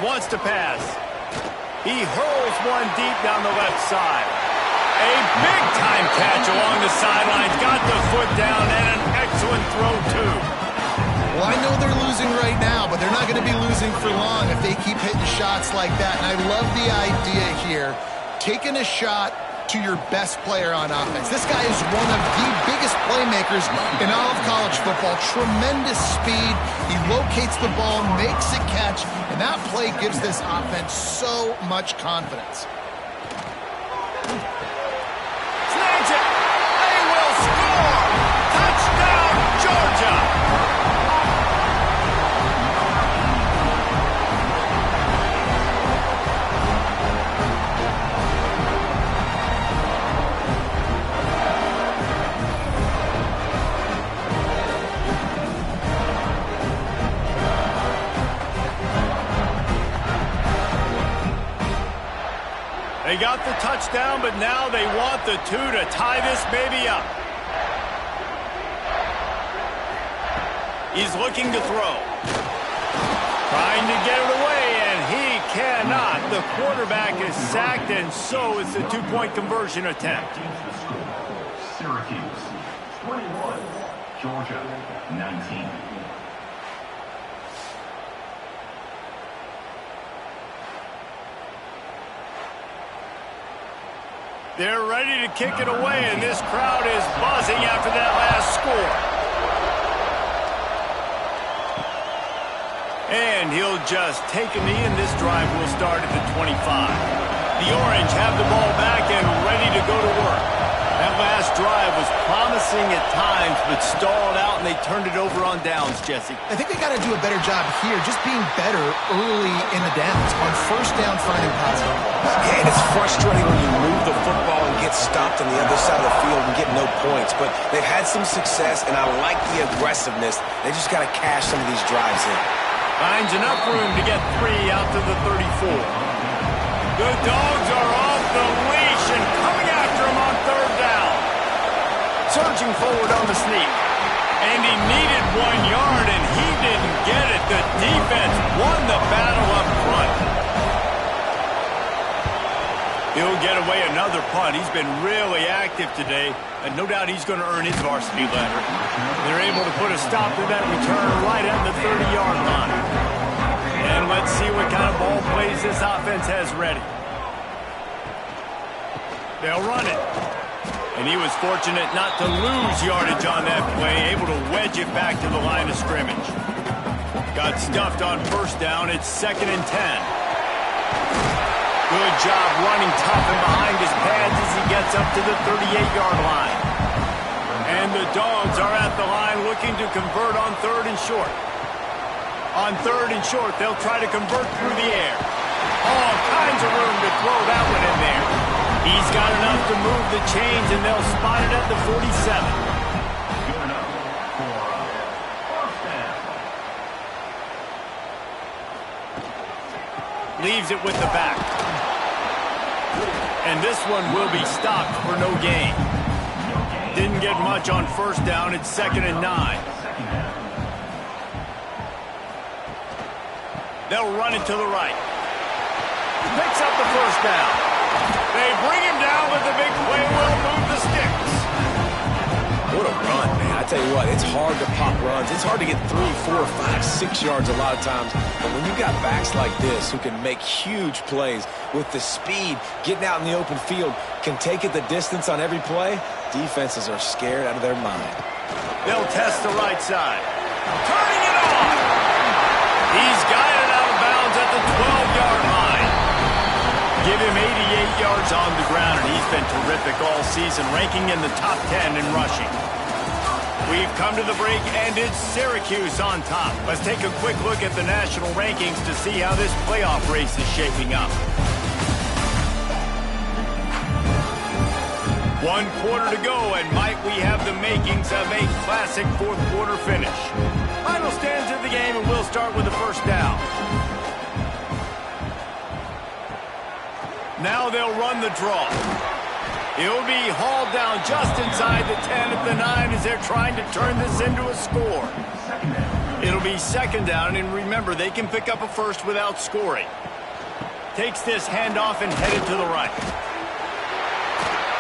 wants to pass. He hurls one deep down the left side. A big-time catch along the sidelines. Got the foot down and an excellent throw, too. Well, I know they're losing right now, but they're not going to be losing for long if they keep hitting shots like that. And I love the idea here, taking a shot to your best player on offense. This guy is one of the biggest playmakers in all of college football. Tremendous speed. He locates the ball, makes a catch, and that play gives this offense so much confidence. Snags it. They will score. Touchdown, Georgia. They got the touchdown, but now they want the 2 to tie this baby up. He's looking to throw. Trying to get it away, and he cannot. The quarterback is sacked, and so it's a 2-point conversion attempt. Syracuse 21, Georgia 19. They're ready to kick it away, and this crowd is buzzing after that last score. And he'll just take a knee, and this drive will start at the 25. The Orange have the ball back and ready to go to work. That last drive was promising at times, but stalled out, and they turned it over on downs, Jesse. I think they got to do a better job here, just being better early in the downs. On first down, finding positive. Yeah, and it's frustrating when you move the football and get stopped on the other side of the field and get no points. But they've had some success, and I like the aggressiveness. They just got to cash some of these drives in. Finds enough room to get 3 out to the 34. The Dogs are off the leash and coming after him on third down. Surging forward on the sneak. And he needed 1 yard, and he didn't get it. The defense won the battle up front. He'll get away another punt. He's been really active today, and no doubt he's going to earn his varsity letter. They're able to put a stop to that return right at the 30-yard line. And let's see what kind of ball plays this offense has ready. They'll run it. And he was fortunate not to lose yardage on that play, able to wedge it back to the line of scrimmage. Got stuffed on first down. It's 2nd and 10. Good job running tough and behind his pads as he gets up to the 38-yard line. And the Dogs are at the line looking to convert on 3rd and short. On 3rd and short, they'll try to convert through the air. All kinds of room to throw that one in there. He's got enough to move the chains, and they'll spot it at the 47. Good enough for first down. Leaves it with the back. And this one will be stopped for no gain. Didn't get much on first down. It's 2nd and 9. They'll run it to the right. Picks up the first down. They bring him down, but the big play will move the sticks. What a run, man. I tell you what, it's hard to pop runs. It's hard to get 3, 4, 5, 6 yards a lot of times. But when you got backs like this who can make huge plays with the speed, getting out in the open field, can take it the distance on every play, defenses are scared out of their mind. They'll test the right side. Turning it on. He's got it out of bounds at the 12-yard line. Give him 88 yards on the ground, and he's been terrific all season, ranking in the top 10 in rushing. We've come to the break, and it's Syracuse on top. Let's take a quick look at the national rankings to see how this playoff race is shaping up. 1 quarter to go, and might we have the makings of a classic fourth-quarter finish. Final stands of the game, and we'll start with the first down. Now they'll run the draw. He'll be hauled down just inside the 10 at the 9 as they're trying to turn this into a score. It'll be second down, and remember, they can pick up a first without scoring. Takes this handoff and headed to the right.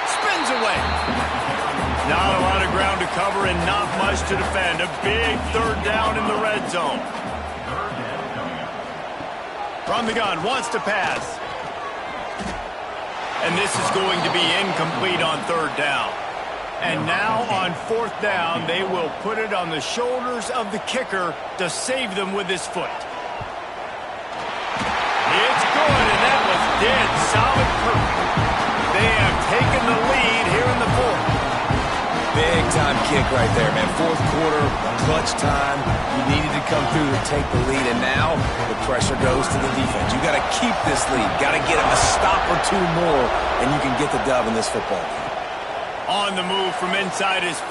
Spins away. Not a lot of ground to cover and not much to defend. A big third down in the red zone. From the gun, wants to pass. And this is going to be incomplete on third down. And now on fourth down, they will put it on the shoulders of the kicker to save them with his foot. It's good, and that was dead solid perfect. They have taken the lead here in the fourth. Big time kick right there, man. Fourth quarter, clutch time. You needed to come through to take the lead, and now the pressure goes to the defense. You got to keep this lead. Got to get them a stop or two more, and you can get the dub in this football game. On the move from inside his 5.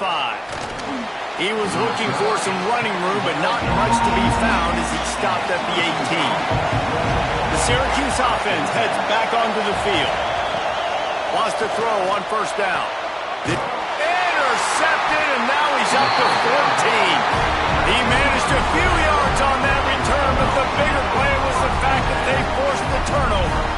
He was looking for some running room, but not much to be found as he stopped at the 18. The Syracuse offense heads back onto the field. Wants to throw on first down. Intercepted, and now he's up to 14. He managed a few yards on that return, but the bigger play was the fact that they forced the turnover.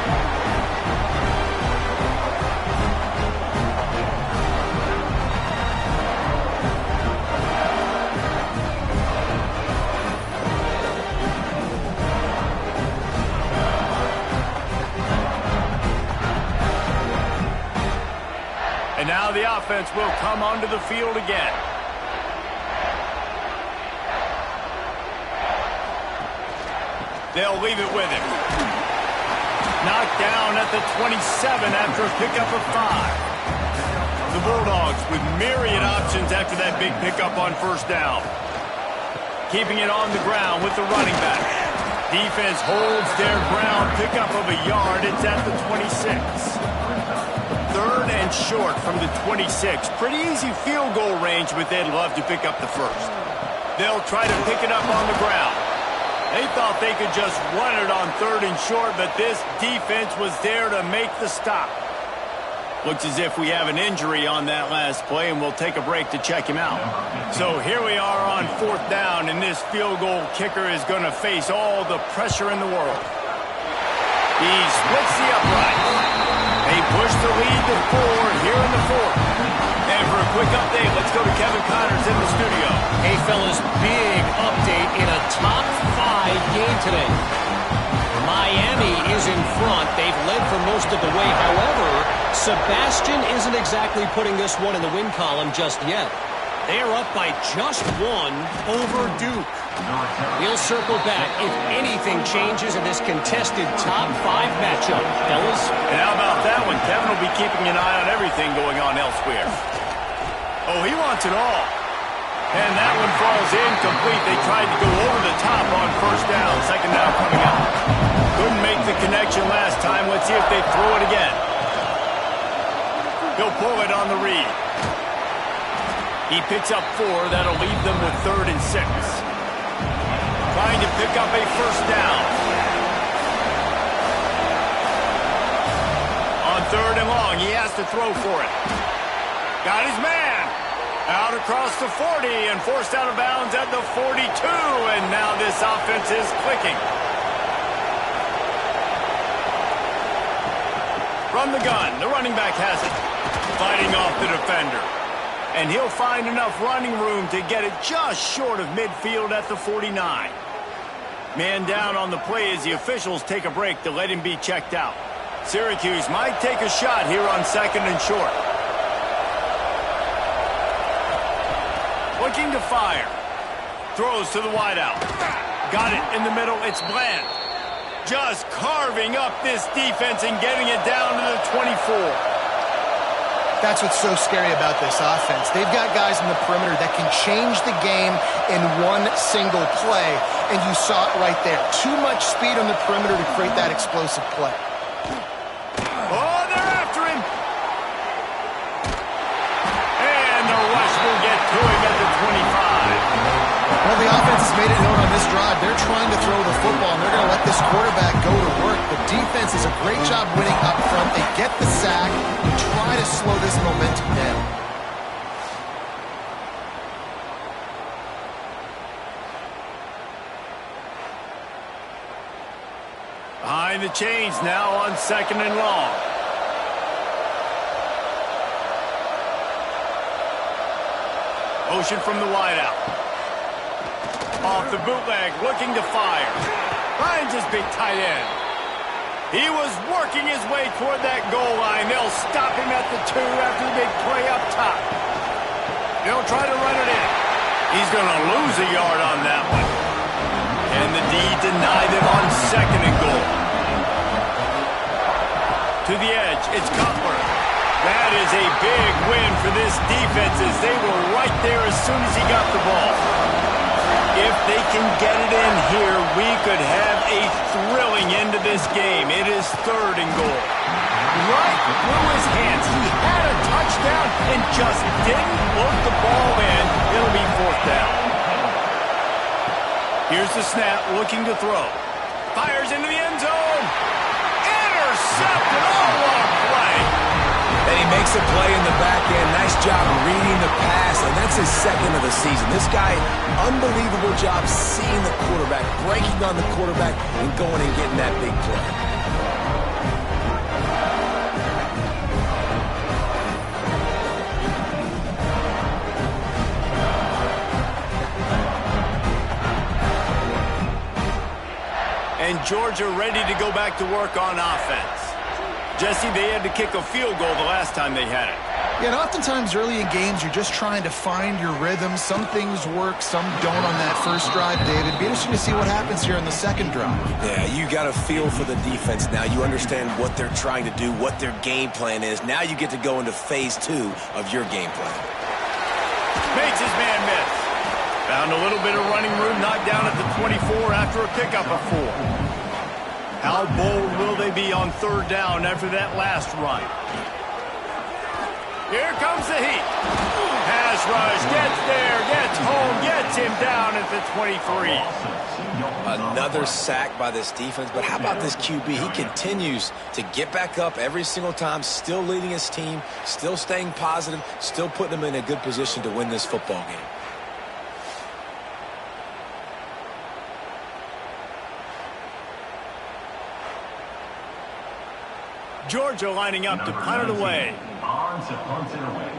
And now the offense will come onto the field again. They'll leave it with him. Knocked down at the 27 after a pickup of 5. The Bulldogs with myriad options after that big pickup on first down. Keeping it on the ground with the running back. Defense holds their ground, pickup of a yard. It's at the 26. Third and short from the 26. Pretty easy field goal range, but they'd love to pick up the first. They'll try to pick it up on the ground. They thought they could just run it on third and short, but this defense was there to make the stop. Looks as if we have an injury on that last play, and we'll take a break to check him out. So here we are on fourth down, and this field goal kicker is going to face all the pressure in the world. He splits the upright. They push the lead to 4 here in the fourth. And for a quick update, let's go to Kevin Connors in the studio. Hey, fellas, big update in a top 5 game today. Miami is in front. They've led for most of the way. However, Sebastian isn't exactly putting this one in the win column just yet. They are up by just 1 over Duke. We'll circle back if anything changes in this contested top 5 matchup. Fellas? And how about that one? Kevin will be keeping an eye on everything going on elsewhere. Oh, he wants it all. And that one falls incomplete. They tried to go over the top on first down. Second down coming up. Couldn't make the connection last time. Let's see if they throw it again. He'll pull it on the read. He picks up 4. That'll leave them with third and 6. Trying to pick up a first down. On third and long, he has to throw for it. Got his man. Out across the 40 and forced out of bounds at the 42. And now this offense is clicking. From the gun, the running back has it. Fighting off the defender. And he'll find enough running room to get it just short of midfield at the 49. Man down on the play as the officials take a break to let him be checked out. Syracuse might take a shot here on second and short. Looking to fire. Throws to the wideout. Got it in the middle. It's Bland. Just carving up this defense and getting it down to the 24. That's what's so scary about this offense. They've got guys in the perimeter that can change the game in one single play, and you saw it right there. Too much speed on the perimeter to create that explosive play. Oh, they're after him. And the rush will get to him at the 25. Well, the offense has made it known on this drive. They're trying to throw the football, and they're going to let this quarterback go to work. The defense does a great job winning up front. They get the sack and try to slow this momentum down. Behind the chains now on 2nd and long. Motion from the wideout. Off the bootleg, looking to fire. Finds his big tight end. He was working his way toward that goal line. They'll stop him at the 2 after the big play up top. They'll try to run it in. He's going to lose a yard on that one. And the D denied him on 2nd and goal. To the edge, it's Cutler. That is a big win for this defense as they were right there as soon as he got the ball. If they can get it in here, we could have a thrilling end to this game. It is 3rd and goal. Right through his hands. He had a touchdown and just didn't look the ball in. It'll be 4th down. Here's the snap, looking to throw. Fires into the end zone. Intercepted. Oh, what a play. And he makes a play in the back end. Nice job reading the pass, and that's his 2nd of the season. This guy, unbelievable job seeing the quarterback, breaking on the quarterback, and going and getting that big play. And Georgia ready to go back to work on offense. Jesse, they had to kick a field goal the last time they had it. Yeah, and oftentimes early in games, you're just trying to find your rhythm. Some things work, some don't on that first drive, David. Be interesting to see what happens here on the 2nd drive. Yeah, you got a feel for the defense now. You understand what they're trying to do, what their game plan is. Now you get to go into phase 2 of your game plan. Makes his man miss. Found a little bit of running room, knocked down at the 24 after a pickup of 4. How bold will they be on 3rd down after that last run? Here comes the heat. Pass rush, gets there, gets home, gets him down at the 23. Another sack by this defense, but how about this QB? He continues to get back up every single time, still leading his team, still staying positive, still putting them in a good position to win this football game. Georgia lining up to punt it away. On to punt it away.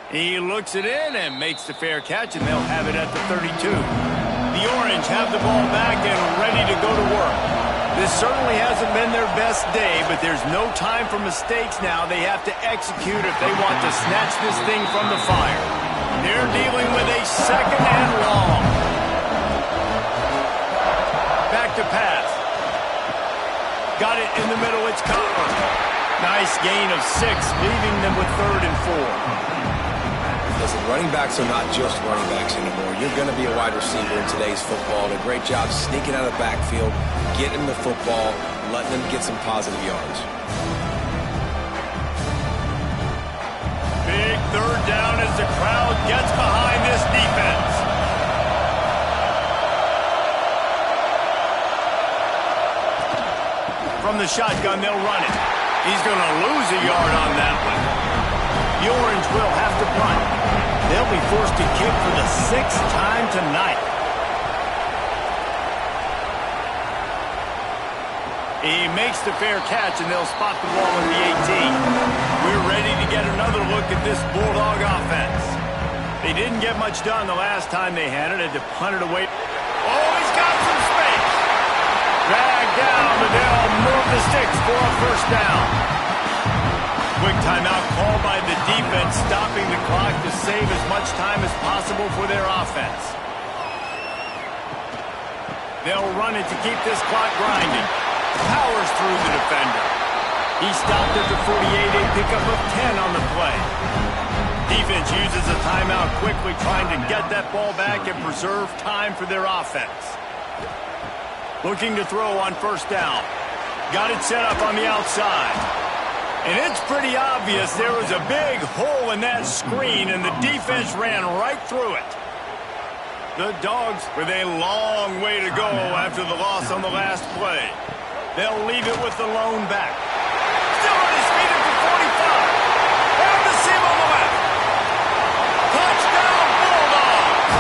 He looks it in and makes the fair catch, and they'll have it at the 32. The Orange have the ball back and ready to go to work. This certainly hasn't been their best day, but there's no time for mistakes now. They have to execute if they want to snatch this thing from the fire. They're dealing with a 2nd and long. Back to pass. Got it in the middle. It's Cutler. Nice gain of 6, leaving them with 3rd and 4. Listen, running backs are not just running backs anymore. You're going to be a wide receiver in today's football. And a great job sneaking out of the backfield, getting the football, letting them get some positive yards. Big 3rd down as the crowd gets behind this defense. From the shotgun, they'll run it. He's going to lose a yard on that one. The Orange will have to punt. They'll be forced to kick for the 6th time tonight. He makes the fair catch, and they'll spot the ball at the 18. We're ready to get another look at this Bulldog offense. They didn't get much done the last time they had it. Had to punt it away. Oh, he's got some space. Dragged down, but they'll move the sticks for a 1st down. Quick timeout called by the defense, stopping the clock to save as much time as possible for their offense. They'll run it to keep this clock grinding. Powers through the defender. He stopped at the 48, a pickup of 10 on the play. Defense uses a timeout quickly, trying to get that ball back and preserve time for their offense. Looking to throw on 1st down. Got it set up on the outside. And it's pretty obvious there was a big hole in that screen, and the defense ran right through it. The Dogs with a long way to go after the loss on the last play. They'll leave it with the lone back. Still on his feet at the 45. And the seam on the left. Touchdown, Bulldogs!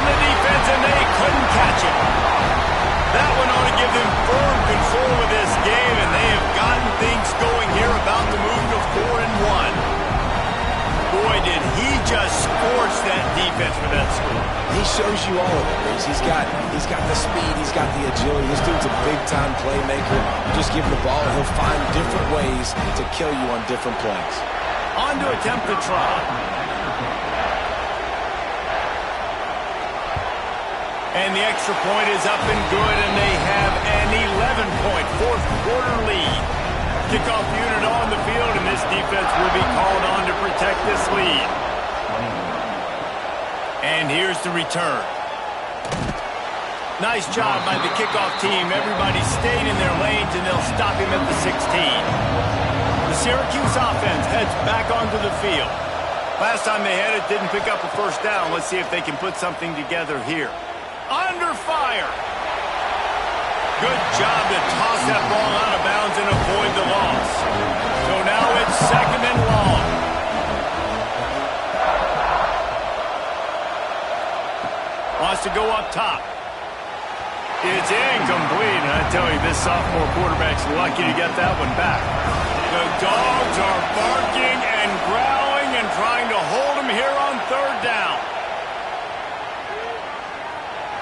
the defense, and they couldn't catch it. That one ought to give them firm control of this game, and they have gotten things going here, about to move to 4-1. Boy, did he just scorch that defense for that score. He shows you all of it, Reese. He's got the speed, he's got the agility. This dude's a big-time playmaker. Just give him the ball, and he'll find different ways to kill you on different plays. On to attempt the try. And the extra point is up and good, and they have an 11-point fourth-quarter lead. Kickoff unit on the field, and this defense will be called on to protect this lead. And here's the return. Nice job by the kickoff team. Everybody stayed in their lanes, and they'll stop him at the 16. The Syracuse offense heads back onto the field. Last time they had it, didn't pick up a first down. Let's see if they can put something together here. Under fire. Good job to toss that ball out of bounds and avoid the loss. So now it's 2nd and long. Wants to go up top. It's incomplete, and I tell you, this sophomore quarterback's lucky to get that one back. The dogs are barking and growling and trying to hold him here on 3rd down.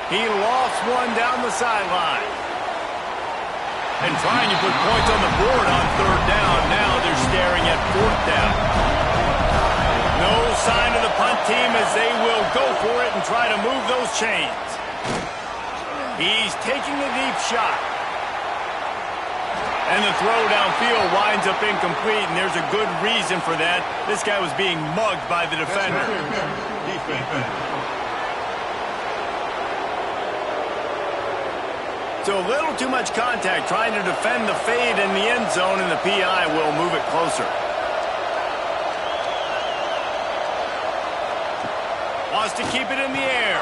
He lost one down the sideline. And trying to put points on the board on 3rd down. Now they're staring at 4th down. No sign of the punt team as they will go for it and try to move those chains. He's taking a deep shot. And the throw downfield winds up incomplete, and there's a good reason for that. This guy was being mugged by the defender. So a little too much contact trying to defend the fade in the end zone, and the PI will move it closer. Wants to keep it in the air.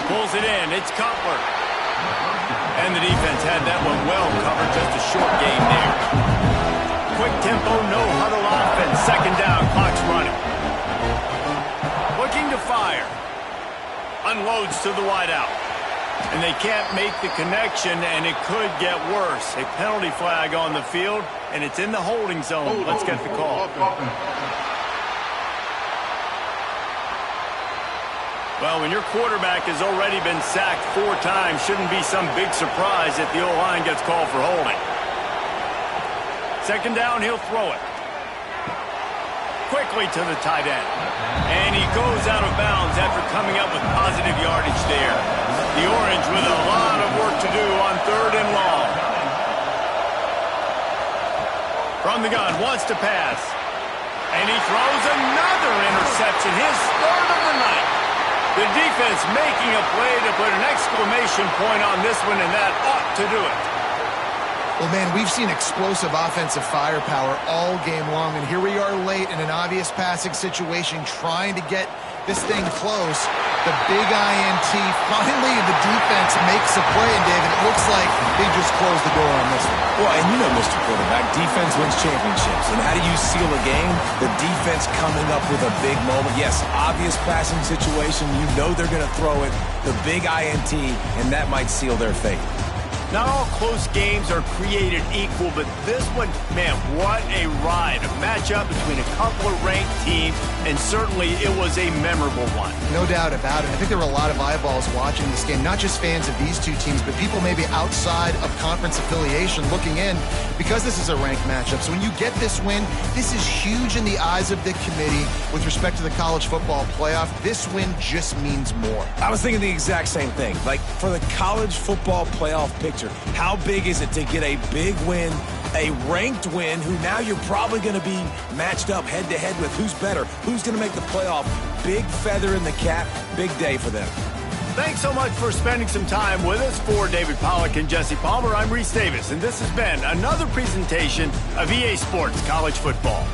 Pulls it in. It's Cutler. And the defense had that one well covered. Just a short gain there. Quick tempo, no huddle offense. 2nd down, clock's running. Looking to fire. Unloads to the wideout. And they can't make the connection, and it could get worse. A penalty flag on the field, and it's in the holding zone. Let's get the call. Well, when your quarterback has already been sacked 4 times, shouldn't be some big surprise if the O-line gets called for holding. 2nd down, he'll throw it. Quickly to the tight end. And he goes out of bounds after coming up with positive yardage there. The Orange with a lot of work to do on 3rd and long. From the gun, wants to pass. And he throws another interception, his 3rd of the night. The defense making a play to put an exclamation point on this one, and that ought to do it. Well, man, we've seen explosive offensive firepower all game long, and here we are late in an obvious passing situation trying to get this thing close. The big INT, finally the defense makes a play, and David, it looks like they just closed the door on this one. Well, and you know, Mr. Quarterback, defense wins championships. And how do you seal a game? The defense coming up with a big moment. Yes, obvious passing situation. You know they're going to throw it. The big INT, and that might seal their fate. Not all close games are created equal, but this one, man, what a ride. A matchup between a couple of ranked teams, and certainly it was a memorable one. No doubt about it. I think there were a lot of eyeballs watching this game, not just fans of these two teams, but people maybe outside of conference affiliation looking in, because this is a ranked matchup. So when you get this win, this is huge in the eyes of the committee with respect to the college football playoff. This win just means more. I was thinking the exact same thing. Like, for the college football playoff picture, how big is it to get a big win, a ranked win, who now you're probably going to be matched up head-to-head with who's better, who's going to make the playoff. Big feather in the cap, big day for them. Thanks so much for spending some time with us. For David Pollack and Jesse Palmer, I'm Reese Davis, and this has been another presentation of EA Sports College Football.